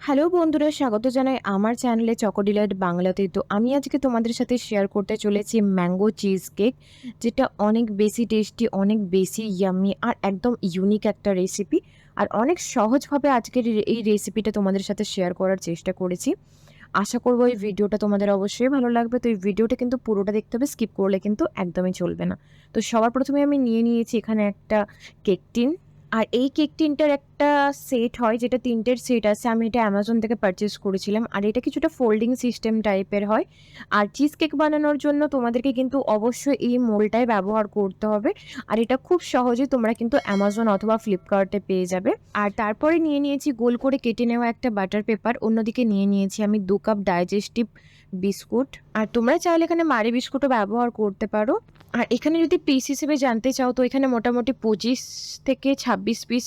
Hello বন্ধুরা, স্বাগত জানাই আমার চ্যানেলে চকো ডিলাইট বাংলাতে। তো আমি আজকে তোমাদের সাথে শেয়ার করতে চলেছি ম্যাঙ্গো চিজ কেক, যেটা অনেক বেশি টেস্টি, অনেক বেশি ইয়াম্মি আর একদম ইউনিক একটা রেসিপি। আর অনেক সহজভাবে আজকের এই রেসিপিটা তোমাদের সাথে শেয়ার করার চেষ্টা করেছি। আশা করবো এই ভিডিওটা তোমাদের অবশ্যই ভালো লাগবে। তো এই ভিডিওটা কিন্তু পুরোটা দেখতে হবে, স্কিপ করলে কিন্তু একদমই চলবে না। তো সবার প্রথমে আমি নিয়ে নিয়েছি এখানে একটা কেক টিন। আর এই কেক টিনটার একটা সেট হয়, যেটা তিনটের সেট আছে। আমি এটা অ্যামাজন থেকে পারচেস করেছিলাম। আর এটা কিছুটা ফোল্ডিং সিস্টেম টাইপের হয়। আর চিজ কেক বানানোর জন্য তোমাদেরকে কিন্তু অবশ্যই এই মোল্ডটাই ব্যবহার করতে হবে। আর এটা খুব সহজেই তোমরা কিন্তু অ্যামাজন অথবা ফ্লিপকার্টে পেয়ে যাবে। আর তারপরে নিয়ে নিয়েছি গোল করে কেটে নেওয়া একটা বাটার পেপার। অন্যদিকে নিয়ে নিয়েছি আমি 2 কাপ ডাইজেস্টিভ বিস্কুট। আর তোমরা চাইলে এখানে মারি বিস্কুটও ব্যবহার করতে পারো। আর এখানে যদি পিস হিসেবে জানতে চাও, তো এখানে মোটামুটি 25 থেকে 26 পিস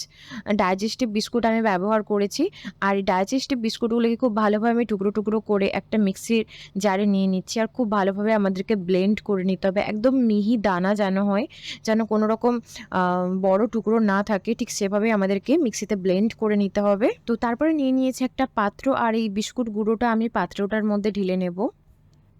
ডাইজেস্টিভ বিস্কুট আমি ব্যবহার করেছি। আর এই ডাইজেস্টিভ বিস্কুটগুলোকে খুব ভালোভাবে আমি টুকরো টুকরো করে একটা মিক্সির জারে নিয়ে নিচ্ছি। আর খুব ভালোভাবে আমাদেরকে ব্লেন্ড করে নিতে হবে, একদম মিহি দানা যেন হয়, যেন কোনো রকম বড় টুকরো না থাকে, ঠিক সেভাবে আমাদেরকে মিক্সিতে ব্লেন্ড করে নিতে হবে। তো তারপরে নিয়ে নিয়েছি একটা পাত্র, আর এই বিস্কুট গুঁড়োটা আমি পাত্রটার মধ্যে ঢেলে নেব।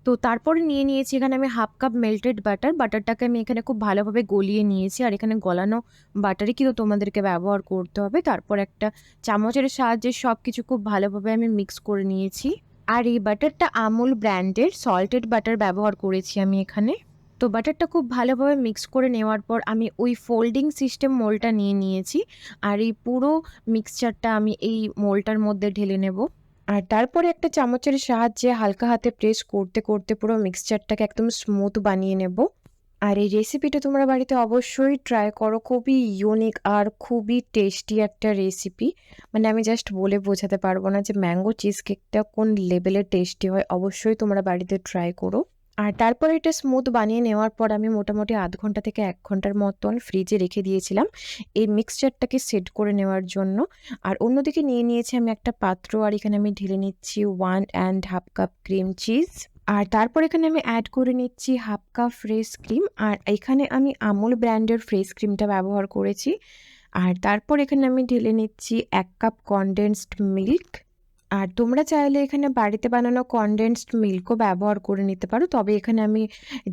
তো তারপরে নিয়ে নিয়েছি এখানে আমি 1/2 কাপ মেল্টেড বাটার। বাটারটাকে আমি এখানে খুব ভালোভাবে গলিয়ে নিয়েছি। আর এখানে গলানো বাটারই কিন্তু তোমাদেরকে ব্যবহার করতে হবে। তারপর একটা চামচের সাহায্যে সব কিছু খুব ভালোভাবে আমি মিক্স করে নিয়েছি। আর এই বাটারটা আমুল ব্র্যান্ডের সল্টেড বাটার ব্যবহার করেছি আমি এখানে। তো বাটারটা খুব ভালোভাবে মিক্স করে নেওয়ার পর আমি ওই ফোল্ডিং সিস্টেম মোলটা নিয়ে নিয়েছি। আর এই পুরো মিক্সচারটা আমি এই মোলটার মধ্যে ঢেলে নেব। আর তারপরে একটা চামচের সাহায্যে হালকা হাতে প্রেস করতে করতে পুরো মিক্সচারটাকে একদম স্মুথ বানিয়ে নেব। আর এই রেসিপিটা তোমরা বাড়িতে অবশ্যই ট্রাই করো, খুবই ইউনিক আর খুবই টেস্টি একটা রেসিপি। মানে আমি জাস্ট বলে বোঝাতে পারবো না যে ম্যাঙ্গো চিজ কেকটা কোন লেভেলের টেস্টি হয়। অবশ্যই তোমরা বাড়িতে ট্রাই করো। আর তারপরে এটা স্মুথ বানিয়ে নেওয়ার পর আমি মোটামুটি 0.5 ঘন্টা থেকে 1 ঘন্টার মতন ফ্রিজে রেখে দিয়েছিলাম এই মিক্সচারটাকে সেট করে নেওয়ার জন্য। আর অন্যদিকে নিয়ে নিয়েছি আমি একটা পাত্র, আর এখানে আমি ঢেলে নিচ্ছি 1.5 কাপ ক্রিম চিজ। আর তারপর এখানে আমি অ্যাড করে নিচ্ছি 1/2 কাপ ফ্রেশ ক্রিম। আর এখানে আমি আমুল ব্র্যান্ডের ফ্রেশ ক্রিমটা ব্যবহার করেছি। আর তারপর এখানে আমি ঢেলে নিচ্ছি 1 কাপ কনডেন্সড মিল্ক। আর তোমরা চাইলে এখানে বাড়িতে বানানো কনডেন্সড মিল্কও ব্যবহার করে নিতে পারো, তবে এখানে আমি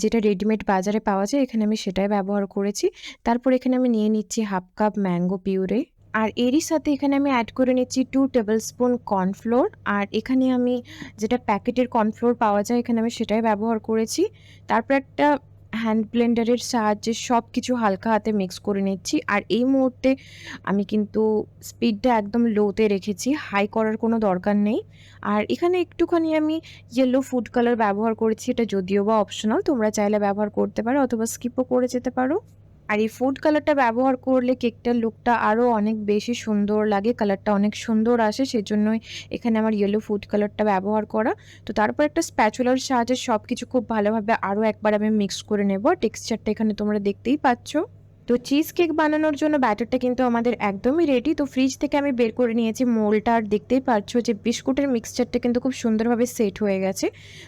যেটা রেডিমেড বাজারে পাওয়া যায় এখানে আমি সেটাই ব্যবহার করেছি। তারপর এখানে আমি নিয়ে নিচ্ছি 1/2 কাপ ম্যাঙ্গো পিউরে। আর এরই সাথে এখানে আমি অ্যাড করে নিচ্ছি 2 টেবিল স্পুন কর্নফ্লোর। আর এখানে আমি যেটা প্যাকেটের কর্নফ্লোর পাওয়া যায় এখানে আমি সেটাই ব্যবহার করেছি। তারপর একটা হ্যান্ড ব্লেন্ডারের সাহায্যে সব কিছু হালকা হাতে মিক্স করে নিচ্ছি। আর এই মুহূর্তে আমি কিন্তু স্পিডটা একদম লোতে রেখেছি, হাই করার কোনো দরকার নেই। আর এখানে একটুখানি আমি ইয়েলো ফুড কালার ব্যবহার করেছি, এটা যদিও বা অপশনাল, তোমরা চাইলে ব্যবহার করতে পারো অথবা স্কিপও করে যেতে পারো। আর এই ফুড কালারটা ব্যবহার করলে কেকটার লুকটা আরও অনেক বেশি সুন্দর লাগে, কালারটা অনেক সুন্দর আসে, সেজন্যই এখানে আমার ইয়েলো ফুড কালারটা ব্যবহার করা। তো তারপর একটা স্প্যাচুলার সাহায্যে সব কিছু খুব ভালোভাবে আরও একবার আমি মিক্স করে নেব। টেক্সচারটা এখানে তোমরা দেখতেই পাচ্ছ। তো চিজ কেক বানানোর জন্য ব্যাটারটা কিন্তু আমাদের একদমই রেডি। তো ফ্রিজ থেকে আমি বের করে নিয়েছি মোলটা, আর দেখতেই পাচ্ছ যে বিস্কুটের মিক্সচারটা কিন্তু খুব সুন্দরভাবে সেট হয়ে গেছে।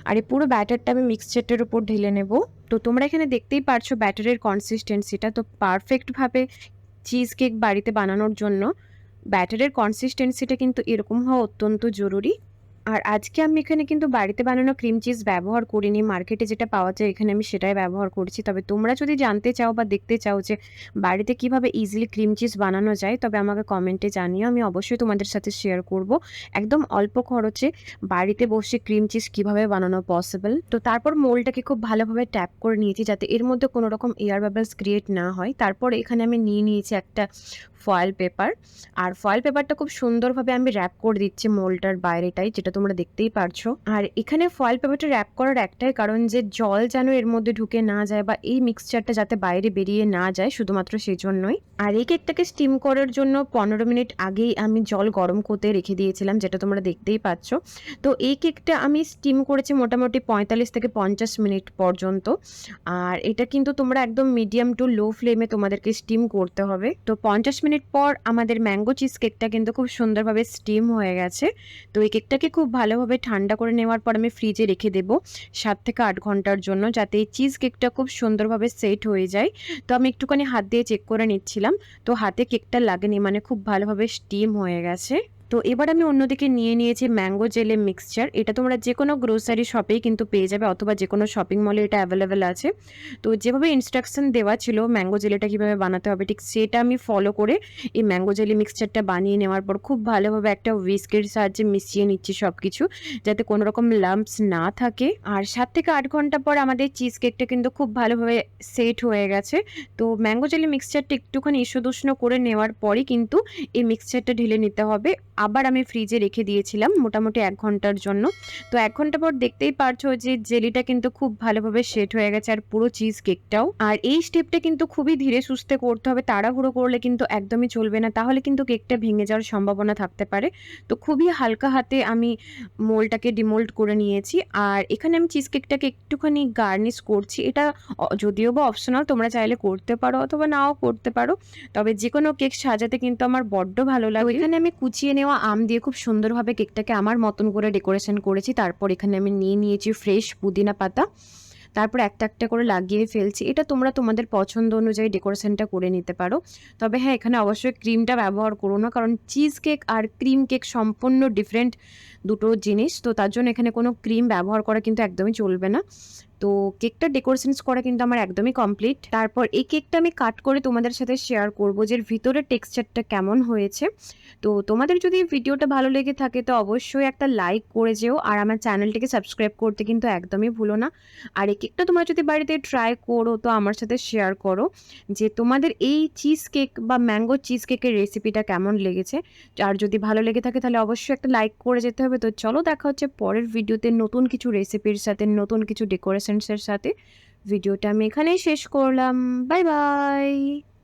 আর এই পুরো ব্যাটারটা আমি মিক্সচারটার উপর ঢেলে নেব। তো তোমরা এখানে দেখতেই পাচ্ছ ব্যাটারের কনসিস্টেন্সিটা। তো পারফেক্টভাবে চিজ কেক বাড়িতে বানানোর জন্য ব্যাটারের কনসিস্টেন্সিটা কিন্তু এরকম হওয়া অত্যন্ত জরুরি। আর আজকে আমি এখানে কিন্তু বাড়িতে বানানো ক্রিম চিজ ব্যবহার করিনি, মার্কেটে যেটা পাওয়া যায় এখানে আমি সেটাই ব্যবহার করছি। তবে তোমরা যদি জানতে চাও বা দেখতে চাও যে বাড়িতে কিভাবে ইজিলি ক্রিম চিজ বানানো যায়, তবে আমাকে কমেন্টে জানিও, আমি অবশ্যই তোমাদের সাথে শেয়ার করব একদম অল্প খরচে বাড়িতে বসে ক্রিম চিজ কিভাবে বানানো পসিবল। তো তারপর মোলটাকে খুব ভালোভাবে ট্যাপ করে নিয়েছি যাতে এর মধ্যে কোনো রকম এয়ার বাবলস ক্রিয়েট না হয়। তারপর এখানে আমি নিয়ে নিয়েছি একটা ফয়েল পেপার। আর ফয়েল পেপারটা খুব সুন্দরভাবে আমি র্যাপ করে দিচ্ছি মোলটার বাইরেটাই, যেটা তোমরা দেখতেই পারছো। আর এখানে ফয়েল পেপারটা র্যাপ করার একটাই কারণ যে জল যেন এর মধ্যে ঢুকে না যায় বা এই মিক্সচারটা যাতে বাইরে বেরিয়ে না যায়, শুধুমাত্র সেই জন্যই। আর এই কেকটাকে স্টিম করার জন্য 15 মিনিট আগেই আমি জল গরম করতে রেখে দিয়েছিলাম, যেটা তোমরা দেখতেই পাচ্ছ। তো এই কেকটা আমি স্টিম করেছি মোটামুটি 45 থেকে 50 মিনিট পর্যন্ত। আর এটা কিন্তু তোমরা একদম মিডিয়াম টু লো ফ্লেমে তোমাদেরকে স্টিম করতে হবে। তো 50 মিনিট পর আমাদের ম্যাঙ্গো চিজ কেকটা কিন্তু খুব সুন্দরভাবে স্টিম হয়ে গেছে। তো এই কেকটাকে খুব ভালোভাবে ঠান্ডা করে নেওয়ার পর আমি ফ্রিজে রেখে দেব 7 থেকে 8 ঘন্টার জন্য, যাতে এই চিজ কেকটা খুব সুন্দরভাবে সেট হয়ে যায়। তো আমি একটুখানি হাত দিয়ে চেক করে নিচ্ছিলাম, তো হাতে কেকটা লাগেনি, মানে খুব ভালোভাবে স্টিম হয়ে গেছে। তো এবার আমি অন্যদিকে নিয়ে নিয়েছি ম্যাঙ্গো জেলে মিক্সচার। এটা তোমরা যেকোনো গ্রোসারি শপেই কিন্তু পেয়ে যাবে অথবা যেকোনো শপিং মলে এটা অ্যাভেলেবেল আছে। তো যেভাবে ইনস্ট্রাকশন দেওয়া ছিল ম্যাঙ্গো জেলিটা কীভাবে বানাতে হবে ঠিক সেটা আমি ফলো করে এই ম্যাঙ্গো জেলি মিক্সচারটা বানিয়ে নেওয়ার পর খুব ভালোভাবে একটা হুইস্কের সাহায্যে মিশিয়ে নিচ্ছি সব কিছু, যাতে কোনো রকম লাম্পস না থাকে। আর 7 থেকে 8 ঘন্টা পর আমাদের চিজ কেকটা কিন্তু খুব ভালোভাবে সেট হয়ে গেছে। তো ম্যাঙ্গো জেলি মিক্সচারটা একটুখানি ঈষদুষ্ণ করে নেওয়ার পরই কিন্তু এই মিক্সচারটা ঢেলে নিতে হবে। আবার আমি ফ্রিজে রেখে দিয়েছিলাম মোটামুটি 1 ঘন্টার জন্য। তো 1 ঘন্টা পর দেখতেই পারছো যে জেলিটা কিন্তু খুব ভালোভাবে সেট হয়ে গেছে আর পুরো চিজ কেকটাও। আর এই স্টেপটা কিন্তু খুবই ধীরে সুস্থে করতে হবে, তাড়াহুড়ো করলে কিন্তু একদমই চলবে না, তাহলে কিন্তু কেকটা ভেঙে যাওয়ার সম্ভাবনা থাকতে পারে। তো খুবই হালকা হাতে আমি মোল্ডটাকে ডিমোল্ড করে নিয়েছি। আর এখানে আমি চিজ কেকটাকে একটুখানি গার্নিশ করছি। এটা যদিও বা অপশনাল, তোমরা চাইলে করতে পারো অথবা নাও করতে পারো। তবে যেকোনো কেক সাজাতে কিন্তু আমার বড্ড ভালো লাগে। এখানে আমি কুচিয়ে নেওয়া আম দিয়ে খুব সুন্দরভাবে কেকটাকে আমার মতন করে ডেকোরেশন করেছি। তারপর এখানে আমি নিয়ে নিয়েছি ফ্রেশ পুদিনা পাতা, তারপর একটা একটা করে লাগিয়ে ফেলছি। এটা তোমরা তোমাদের পছন্দ অনুযায়ী ডেকোরেশনটা করে নিতে পারো। তবে হ্যাঁ, এখানে অবশ্যই ক্রিমটা ব্যবহার করো না, কারণ চিজ কেক আর ক্রিম কেক সম্পূর্ণ ডিফারেন্ট দুটো জিনিস। তো তার জন্য এখানে কোনো ক্রিম ব্যবহার করা কিন্তু একদমই চলবে না। তো কেকটা ডেকোরেশনস করা কিন্তু আমার একদমই কমপ্লিট। তারপর এই কেকটা আমি কাট করে তোমাদের সাথে শেয়ার করবো যে এর ভিতরের টেক্সচারটা কেমন হয়েছে। তো তোমাদের যদি ভিডিওটা ভালো লেগে থাকে তো অবশ্যই একটা লাইক করে যেও, আর আমার চ্যানেলটিকে সাবস্ক্রাইব করতে কিন্তু একদমই ভুলো না। আর এই কেকটা তোমরা যদি বাড়িতে ট্রাই করো তো আমার সাথে শেয়ার করো যে তোমাদের এই চিজ কেক বা ম্যাঙ্গো চিজ কেকের রেসিপিটা কেমন লেগেছে। আর যদি ভালো লেগে থাকে তাহলে অবশ্যই একটা লাইক করে যেতে হবে। তো চলো, দেখা হচ্ছে পরের ভিডিওতে নতুন কিছু রেসিপির সাথে, নতুন কিছু ডেকোরেশনসের সাথে। ভিডিওটা আমি এখানেই শেষ করলাম। Bye bye.